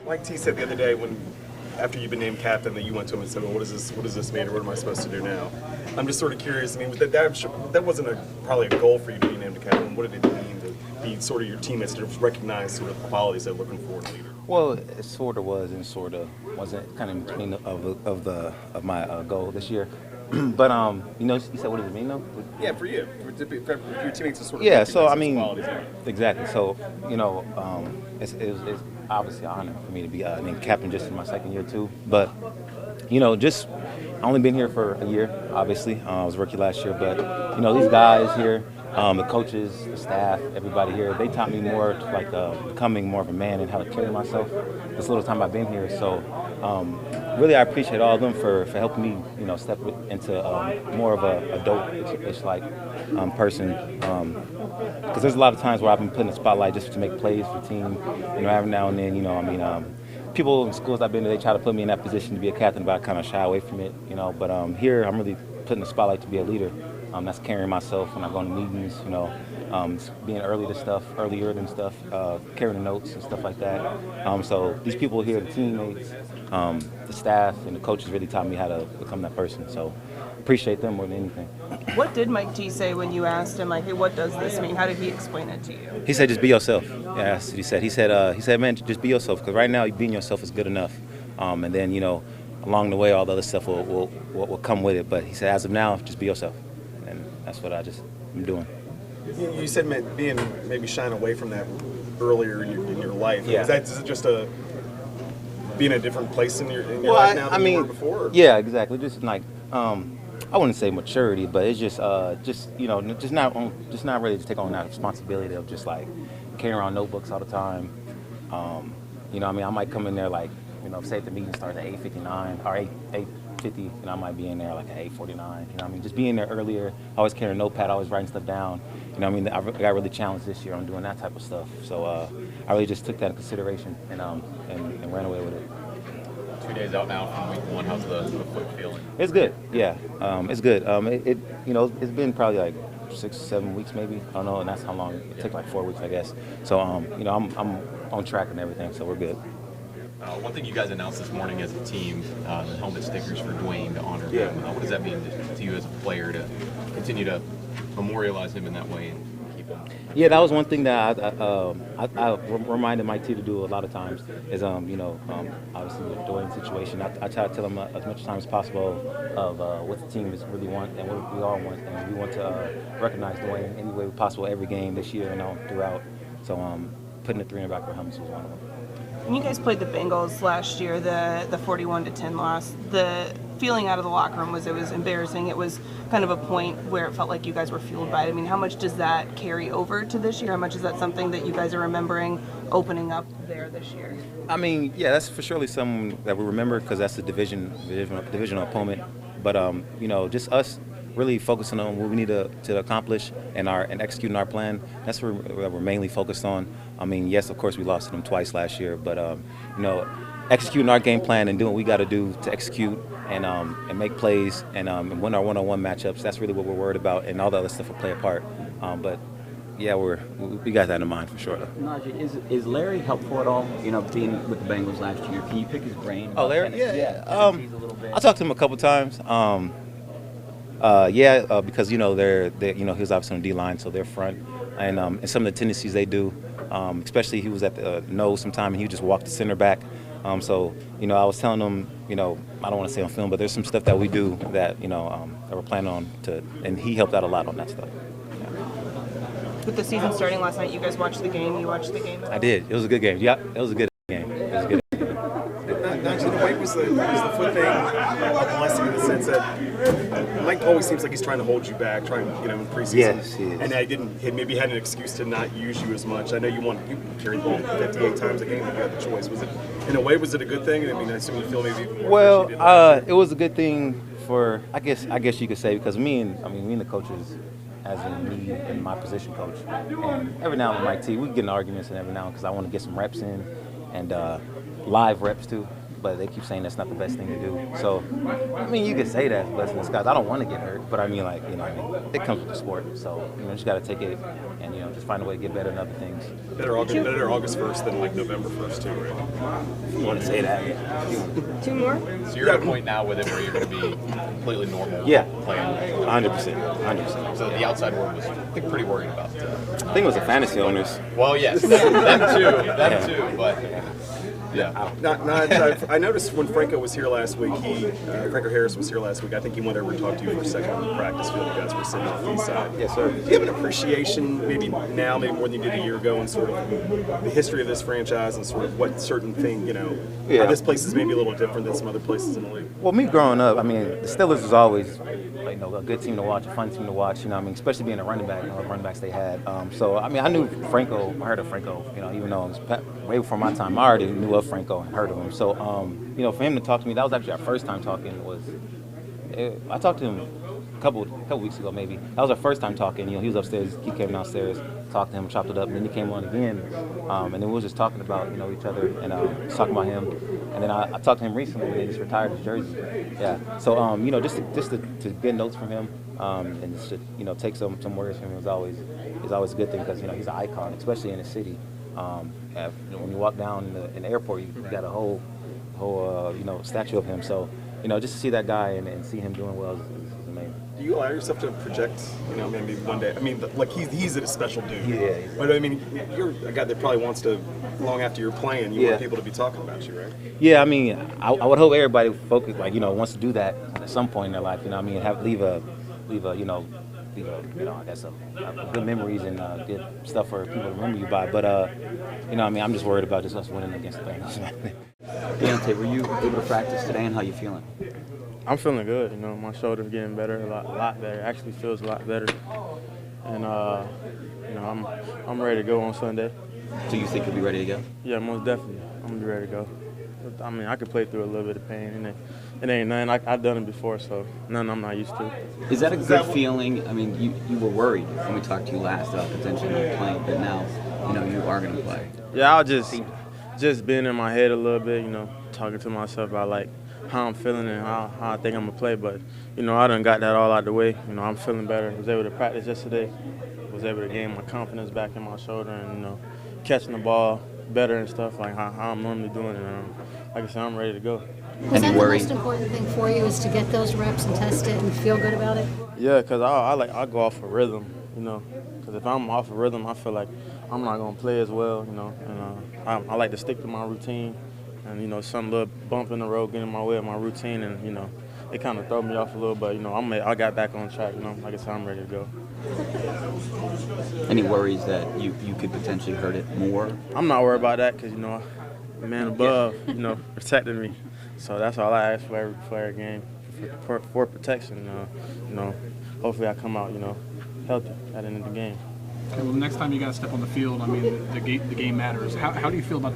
Mike T said the other day after you've been named captain that you went to him and said, well, what does this mean, or what am I supposed to do now? I'm just sort of curious. I mean, that wasn't probably a goal for you to be named a captain. What did it mean to be sort of your teammates to recognize sort of the qualities they're looking for in a leader? Well, it sort of was and sort of wasn't, kind of in between of my goal this year. But you said, what does it mean though? Yeah, for you, for your teammates to sort of yeah. So I recognize those mean, qualities. exactly. So it's obviously an honor for me to be named captain just in my second year too. But just I only been here for a year. Obviously, I was a rookie last year. But these guys here, the coaches, the staff, everybody here, they taught me more to like becoming more of a man and how to carry myself. This little time I've been here, so really I appreciate all of them for helping me, step into more of a adult-ish like person. Because there's a lot of times where I've been put in the spotlight just to make plays for the team. Every now and then, people in schools I've been to, they try to put me in that position to be a captain, but I kind of shy away from it, But here, I'm really put in the spotlight to be a leader. That's carrying myself when I go to meetings, being earlier than stuff, carrying the notes and stuff like that. So these people here, the teammates, the staff, and the coaches really taught me how to become that person. So appreciate them more than anything. What did Mike T say when you asked him, like, hey, what does this mean? How did he explain it to you? He said, just be yourself. Yeah, that's what he said. He said, man, just be yourself, because right now being yourself is good enough. And then, along the way, all the other stuff will come with it. But he said, as of now, just be yourself. And that's what I'm doing. You said maybe shying away from that earlier in your life. Yeah. Is it just being a different place in your life now than you were before? Or? Yeah, exactly. Just like I wouldn't say maturity, but it's just not ready to take on that responsibility of just like carrying around notebooks all the time. I might come in there like, say if the meeting starts at 8:59 or 8:50, I might be in there like at 8:49. Just being there earlier, always carrying a notepad, always writing stuff down. I got really challenged this year on doing that type of stuff. So I really just took that into consideration and ran away with it. 2 days out now from week one. How's the foot feeling? It's good. Yeah, it's good. It's been probably like 6-7 weeks maybe. I don't know, and that's how long it took, like 4 weeks, I guess. So I'm on track and everything, so we're good. One thing you guys announced this morning as a team, the helmet stickers for Dwayne to honor him. What does that mean to you as a player to continue to memorialize him in that way and keep him? Yeah, that was one thing that I reminded Mike T to do a lot of times is, obviously the Dwayne situation. I try to tell him as much time as possible of what the team is really want and what we all want. And we want to recognize Dwayne any way possible every game this year and throughout. So putting the 3 in the back of our helmets was one of them. When you guys played the Bengals last year, the 41-10 loss, the feeling out of the locker room was it was embarrassing. It was kind of a point where it felt like you guys were fueled by it. I mean, how much does that carry over to this year? How much is that something that you guys are remembering opening up there this year? I mean, yeah, that's for surely something that we remember because that's a divisional opponent. But just us really focusing on what we need to accomplish and executing our plan. That's what we're mainly focused on. I mean, yes, of course, we lost to them twice last year, but executing our game plan and doing what we got to do to execute and make plays and win our one-on-one matchups. That's really what we're worried about, and all the other stuff will play a part. But yeah, we got that in mind for sure. Najee, is Larry helpful at all? Being with the Bengals last year, can you pick his brain? Oh, Larry, yeah. I talked to him a couple times. Because he was obviously on the D-line, so they're front, and some of the tendencies they do, especially he was at the nose sometime, and he would just walk the center back. So I was telling him, I don't want to say on film, but there's some stuff that we do that that we're planning on and he helped out a lot on that stuff. Yeah. With the season starting last night, you guys watched the game. You watched the game? I did. It was a good game. Yeah, it was a good game. It was a good. Actually, the weight was the foot thing a blessing in the sense that Mike always seems like he's trying to hold you back, in preseason. Yes, he is. And he maybe had an excuse to not use you as much. I know you carried the ball 58 times a game if you had the choice. Was it a good thing? I mean, I assume you feel maybe more than you did last year. It was a good thing for I guess you could say because me and the coaches, as in me and my position coach, and every now and then Mike T, we get in arguments and every now because I want to get some reps in and live reps too. But they keep saying that's not the best thing to do. So, you could say that, blessing in disguise. I don't want to get hurt, but it comes with the sport. So, you just got to take it and just find a way to get better in other things. Better August 1st than like November 1st too, right? You want to say that? Yeah. 2 more? So you're at a point now with it where you're going to be completely normal Yeah. playing. 100%. So the outside world was, I think, pretty worried about I think it was the fantasy owners. Well, yes, them too, but yeah. I noticed when Franco was here last week, Franco Harris was here last week. I think he went over and talked to you for a second on the practice field. You guys were sitting on the east side. Yes, sir. Do you have an appreciation, maybe now, maybe more than you did a year ago, and sort of the history of this franchise and sort of what certain thing, how this place is maybe a little different than some other places in the league? Well, me growing up, I mean, the Steelers was always a good team to watch, a fun team to watch. Especially being a running back, the running backs they had. So I mean, I knew Franco. I heard of Franco. Even though it was way before my time, I already knew of Franco and heard of him. So for him to talk to me, that was actually our first time talking. I talked to him a couple weeks ago, maybe. That was our first time talking. He was upstairs. He came downstairs, talked to him, chopped it up, and then he came on again. And then we was just talking about each other and talking about him. And then I talked to him recently when he just retired his jersey. Yeah. So just to get notes from him and just to take some words from him is always a good thing because he's an icon, especially in the city. When you walk down in the airport, you got a whole statue of him. So just to see that guy and see him doing well is amazing. Do you allow yourself to project, maybe one day? I mean, like he's a special dude. Yeah. But I mean, you're a guy that probably wants to, long after you're playing, you want people to be talking about you, right? Yeah, I mean, I would hope everybody focus, wants to do that at some point in their life. Leave a I guess a good memories and good stuff for people to remember you by. But I'm just worried about just us winning against the Bengals. Diontae, were you able to practice today, and how you feeling? I'm feeling good. My shoulder's getting better, a lot better. It actually feels a lot better, and I'm ready to go on Sunday. So you think you'll be ready to go? Yeah, most definitely. I'm gonna be ready to go. I mean, I could play through a little bit of pain, and it ain't nothing. I've done it before, so nothing I'm not used to. Is that a good feeling? I mean, you were worried when we talked to you last about potentially not playing, but now you are going to play. Yeah, I'll just being in my head a little bit, talking to myself about how I'm feeling and how I think I'm gonna play. But I done got that all out the way. I'm feeling better. Was able to practice yesterday. Was able to gain my confidence back in my shoulder and catching the ball better and stuff like how I'm normally doing. And like I said, I'm ready to go. Was that the most important thing for you, is to get those reps and test it and feel good about it? Yeah, because I go off of rhythm, because if I'm off of rhythm, I feel like I'm not going to play as well, and I like to stick to my routine, and, some little bump in the road getting in my way of my routine, and, it kind of throw me off a little, but, I got back on track, like I said, I'm ready to go. Any worries that you could potentially hurt it more? I'm not worried about that because, the man above, protected me. So that's all I ask for every game, for protection. Hopefully I come out, healthy at the end of the game. Okay, well, the next time you got to step on the field, I mean, the game matters. How do you feel about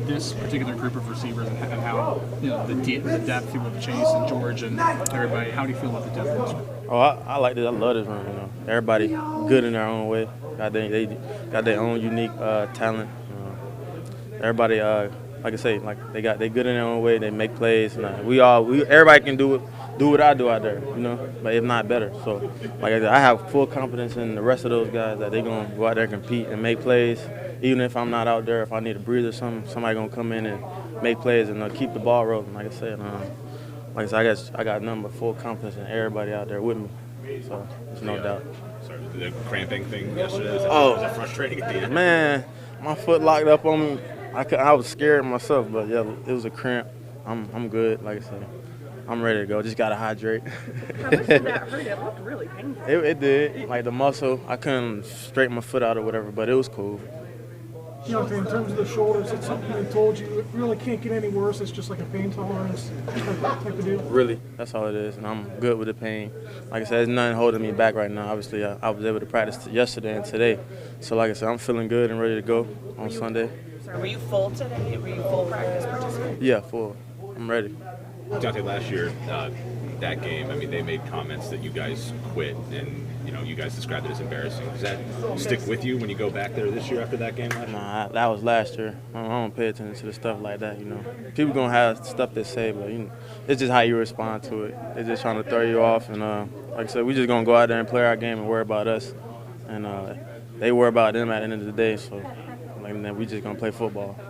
this particular group of receivers and how the depth with Chase and George and everybody? How do you feel about the depth in this room? Oh, I like this. I love this room. Everybody good in their own way. They got their own unique talent. Everybody, like I say, they good in their own way. They make plays. And everybody can do what I do out there, but if not better. So, like I said, I have full confidence in the rest of those guys that they're gonna go out there and compete and make plays. Even if I'm not out there, if I need a breather or something, somebody gonna come in and make plays and keep the ball rolling. Like I said, I guess I got nothing but full confidence in everybody out there with me. So there's no doubt. Sorry, the cramping thing yesterday, was that frustrating at the end? Man, my foot locked up on me. I was scared myself, but yeah, it was a cramp. I'm good, like I said. I'm ready to go. Just gotta hydrate. How much did that hurt? It looked really painful. It did. Like the muscle, I couldn't straighten my foot out or whatever, but it was cool. In terms of the shoulders, it's something they told you it really can't get any worse. It's just like a pain tolerance type of deal. Really, that's all it is, and I'm good with the pain. Like I said, there's nothing holding me back right now. Obviously, I was able to practice yesterday and today, so like I said, I'm feeling good and ready to go on Sunday. Were you full today? Were you full practice participant? Yeah, full. I'm ready. Diontae, last year, that game, I mean, they made comments that you guys quit, and you guys described it as embarrassing. Does that stick with you when you go back there this year after that game last year? Nah, that was last year. I don't pay attention to the stuff like that, People gonna have stuff they say, but it's just how you respond to it. They're just trying to throw you off, and like I said, we just gonna go out there and play our game and worry about us. And they worry about them at the end of the day. So, like, we just gonna play football.